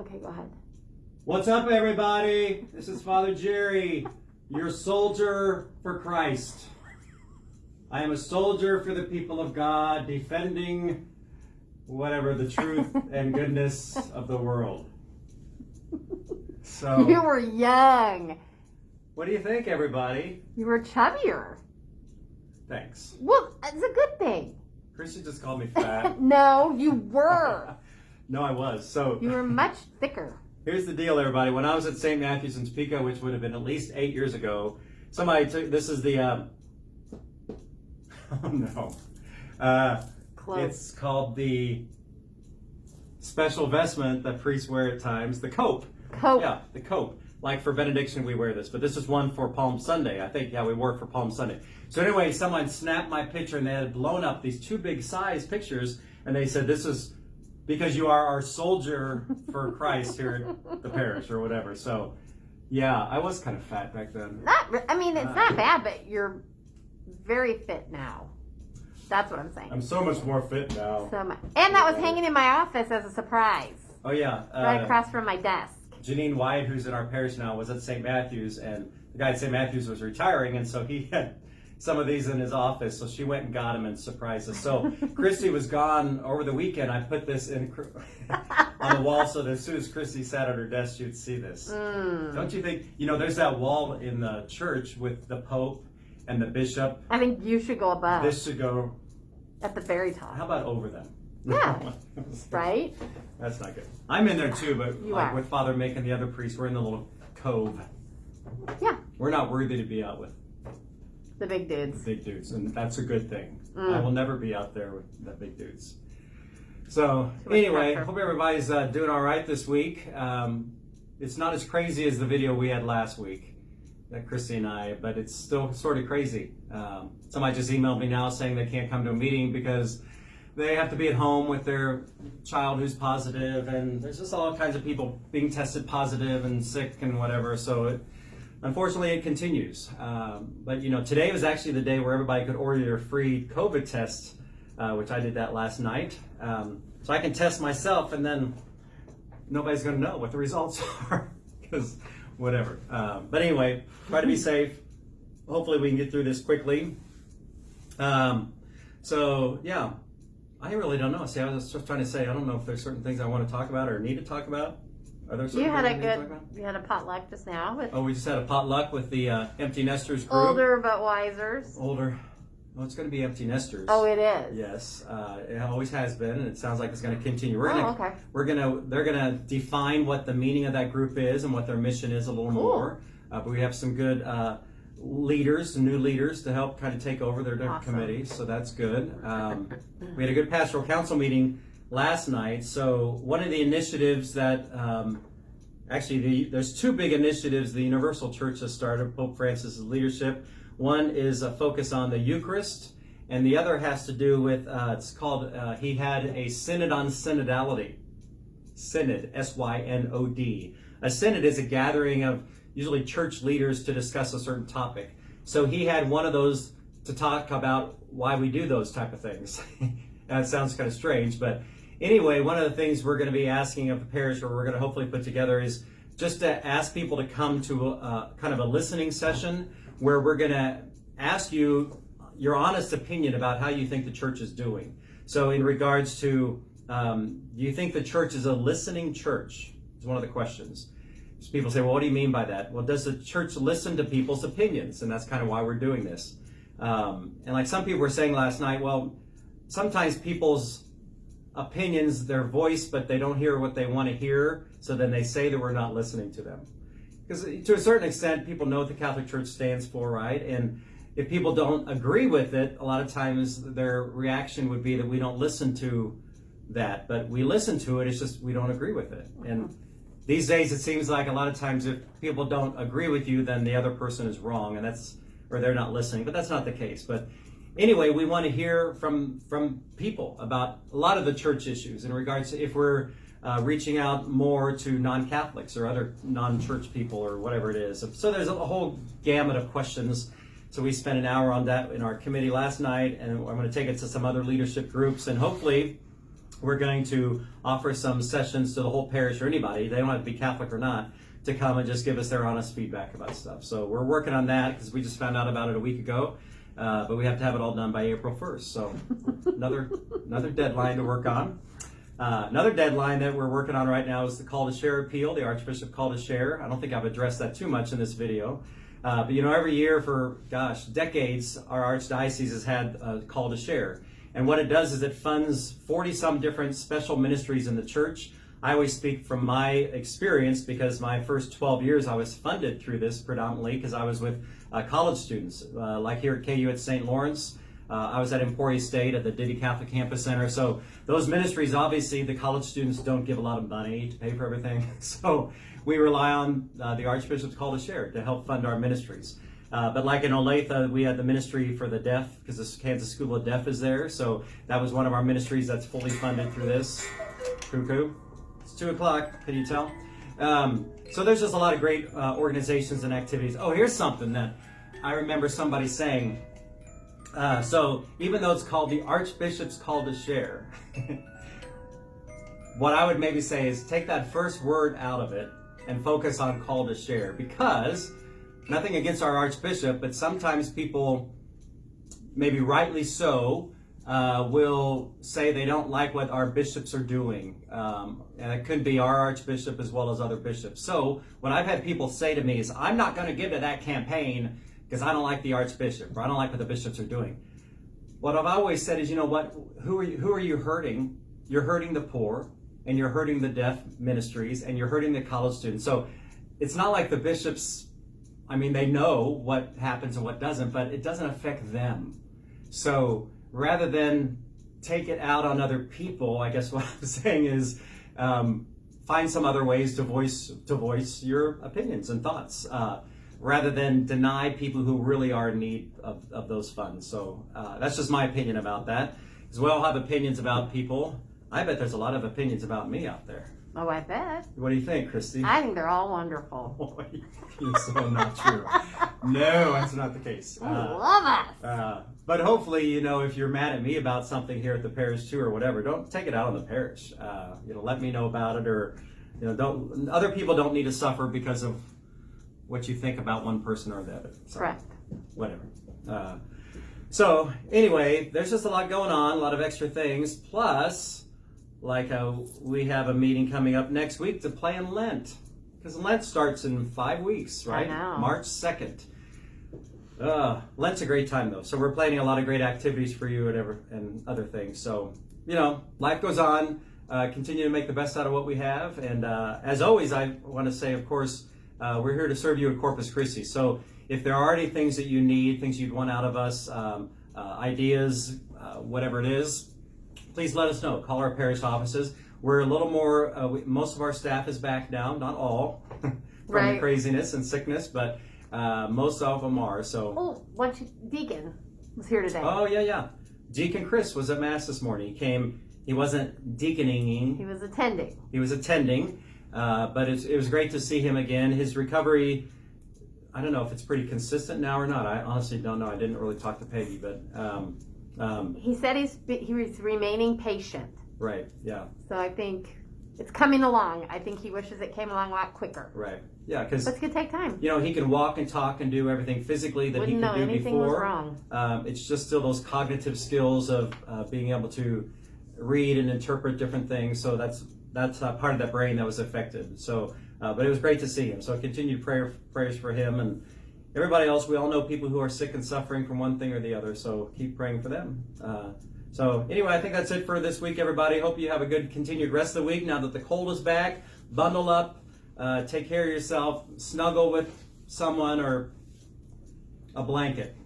Okay, go ahead. What's up, everybody? This is Father Jerry, your soldier for Christ. I am a soldier for the people of God, defending whatever the truth and goodness of the world. So, You were young. what do you think, everybody? You were chubbier. Thanks. Well, it's a good thing. Christy just called me fat. No, you were. No, I was. So You were much thicker. here's the deal, everybody. When I was at St. Matthew's in Topeka, which would have been at least 8 years ago, somebody took, this is the, oh no. Close. It's called the special vestment that priests wear at times, the cope. Cope. Yeah, the cope. Like for benediction, we wear this, but this is one for Palm Sunday. I think, yeah, we wore it for Palm Sunday. So anyway, someone snapped my picture and they had blown up these two big size pictures, and they said, this is because you are our soldier for Christ here at the parish or whatever. So, yeah, I was kind of fat back then. I mean, it's not bad, but you're very fit now. That's what I'm saying. I'm so much more fit now. And that was hanging in my office as a surprise. Oh, yeah. Right across from my desk. Janine White, who's in our parish now, was at St. Matthew's, and the guy at St. Matthew's was retiring, and so he had some of these in his office, so she went and got them and surprised us. So Christy was gone over the weekend. I put this in on the wall so that as soon as Christy sat at her desk, you'd see this. Don't you think, there's that wall in the church with the Pope and the Bishop. I think you should go above. This should go at the very top. How about over them? Yeah. Right? That's not good. I'm in there too, but You like are. with Father Mick and the other priests, we're in the little cove. Yeah. We're not worthy to be out with The big dudes. the big dudes, and that's a good thing. I will never be out there with the big dudes. So anyway, pressure. hope everybody's doing all right this week. It's not as crazy as the video we had last week, that Christy and I, but it's still sort of crazy. Somebody just emailed me now saying they can't come to a meeting because they have to be at home with their child who's positive, and there's just all kinds of people being tested positive and sick and whatever. So unfortunately, it continues. But today was actually the day where everybody could order their free COVID test, which I did that last night. So I can test myself, and then nobody's going to know what the results are because whatever. But anyway, try to be safe. Hopefully, we can get through this quickly. So yeah. I really don't know. See, I was just trying to say, I don't know if there's certain things I want to talk about or need to talk about. Are there certain You had things I need to talk about? you had a potluck just now with Oh, we just had a potluck with the Empty Nesters group. older but wisers. Older. Well, it's going to be Empty Nesters. Oh, it is. Yes, it always has been, and it sounds like it's going to continue. Okay. They're gonna define what the meaning of that group is and what their mission is a little more. But we have some good new leaders to help kind of take over their different committees, so that's good. We had a good pastoral council meeting last night. So one of the initiatives that there's two big initiatives the Universal Church has started, Pope Francis' leadership. One is a focus on the Eucharist, and the other has to do with, it's called, he had a Synod on Synodality. Synod, S-Y-N-O-D. A synod is a gathering of usually church leaders to discuss a certain topic. So he had one of those to talk about why we do those type of things. That sounds kind of strange, but anyway, one of the things we're going to be asking of the parish, or we're going to hopefully put together, is just to ask people to come to kind of a listening session where we're going to ask you your honest opinion about how you think the church is doing. So in regards to, do you think the church is a listening church? It's one of the questions. So people say, well, what do you mean by that? Well, does the church listen to people's opinions? And that's kind of why we're doing this. And like some people were saying last night, well, sometimes people's opinions, their voice, but they don't hear what they want to hear. So then they say that we're not listening to them. Because to a certain extent, people know what the Catholic Church stands for, right? And if people don't agree with it, a lot of times their reaction would be that we don't listen to that. But we listen to it, it's just we don't agree with it. And these days, it seems like a lot of times if people don't agree with you, then the other person is wrong, and or they're not listening. But that's not the case. But anyway, we want to hear from people about a lot of the church issues in regards to if we're reaching out more to non-Catholics or other non-church people or whatever it is. So there's a whole gamut of questions. So we spent an hour on that in our committee last night, and I'm going to take it to some other leadership groups, and hopefully we're going to offer some sessions to the whole parish or anybody, they don't have to be Catholic or not, to come and just give us their honest feedback about stuff. So we're working on that because we just found out about it a week ago, but we have to have it all done by April 1st. So another deadline to work on. Another deadline that we're working on right now is the call to share appeal, the Archbishop call to share. I don't think I've addressed that too much in this video. But every year for, decades, our Archdiocese has had a call to share. And what it does is it funds 40-some different special ministries in the church. I always speak from my experience because my first 12 years I was funded through this predominantly because I was with college students, like here at KU at St. Lawrence. I was at Emporia State at the Diddy Catholic Campus Center. So those ministries, obviously, the college students don't give a lot of money to pay for everything. So we rely on the Archbishop's call to share to help fund our ministries. But like in Olathe, we had the ministry for the deaf because the Kansas School of Deaf is there. So that was one of our ministries that's fully funded through this. Cuckoo. It's 2 o'clock. Can you tell? So there's just a lot of great organizations and activities. Oh, here's something that I remember somebody saying. So even though it's called the Archbishop's Call to Share, what I would maybe say is take that first word out of it and focus on call to share, because nothing against our Archbishop, but sometimes people, maybe rightly so, will say they don't like what our bishops are doing. And it could be our Archbishop as well as other bishops. So what I've had people say to me is, I'm not going to give to that campaign because I don't like the Archbishop, or I don't like what the bishops are doing. What I've always said is, who are you hurting? You're hurting the poor, and you're hurting the deaf ministries, and you're hurting the college students. So it's not like the bishops, they know what happens and what doesn't, but it doesn't affect them. So rather than take it out on other people, I guess what I'm saying is find some other ways to voice your opinions and thoughts, rather than deny people who really are in need of those funds. So that's just my opinion about that. Because we all have opinions about people. I bet there's a lot of opinions about me out there. Oh, I bet. What do you think, Christy? I think they're all wonderful. Boy, you're so not true. No, that's not the case. I love us. But hopefully, if you're mad at me about something here at the parish too or whatever, don't take it out on the parish. Let me know about it, or other people don't need to suffer because of what you think about one person or the other. So, correct. Whatever. So anyway, there's just a lot going on, a lot of extra things. Plus, we have a meeting coming up next week to plan Lent, because Lent starts in 5 weeks, right? I know. March 2nd. Lent's a great time though, so we're planning a lot of great activities for you and other things. So life goes on. Continue to make the best out of what we have, and as always, I want to say, of course, we're here to serve you in Corpus Christi. So if there are any things that you need, things you'd want out of us, ideas, whatever it is, please let us know. Call our parish offices. We're a little more, most of our staff is back now, not all, from the craziness and sickness, but most of them are. So. Oh, Deacon was here today. Oh, yeah. Deacon Chris was at Mass this morning. He came, he wasn't deaconing. He was attending. But it was great to see him again. His recovery, I don't know if it's pretty consistent now or not. I honestly don't know. I didn't really talk to Peggy, but he said he was remaining patient. Right. Yeah. So I think it's coming along. I think he wishes it came along a lot quicker. Right. Yeah, because it's gonna take time. He can walk and talk and do everything physically that he could do before. Anything was wrong. It's just still those cognitive skills of being able to read and interpret different things. So that's part of that brain that was affected. So, but it was great to see him. So continued prayers for him and everybody else. We all know people who are sick and suffering from one thing or the other. So keep praying for them. So anyway, I think that's it for this week, everybody. Hope you have a good continued rest of the week. Now that the cold is back, bundle up, take care of yourself, snuggle with someone or a blanket.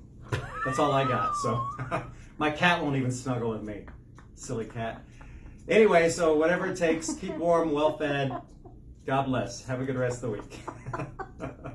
That's all I got. So my cat won't even snuggle with me. Silly cat. Anyway, so whatever it takes, keep warm, well fed. God bless. Have a good rest of the week.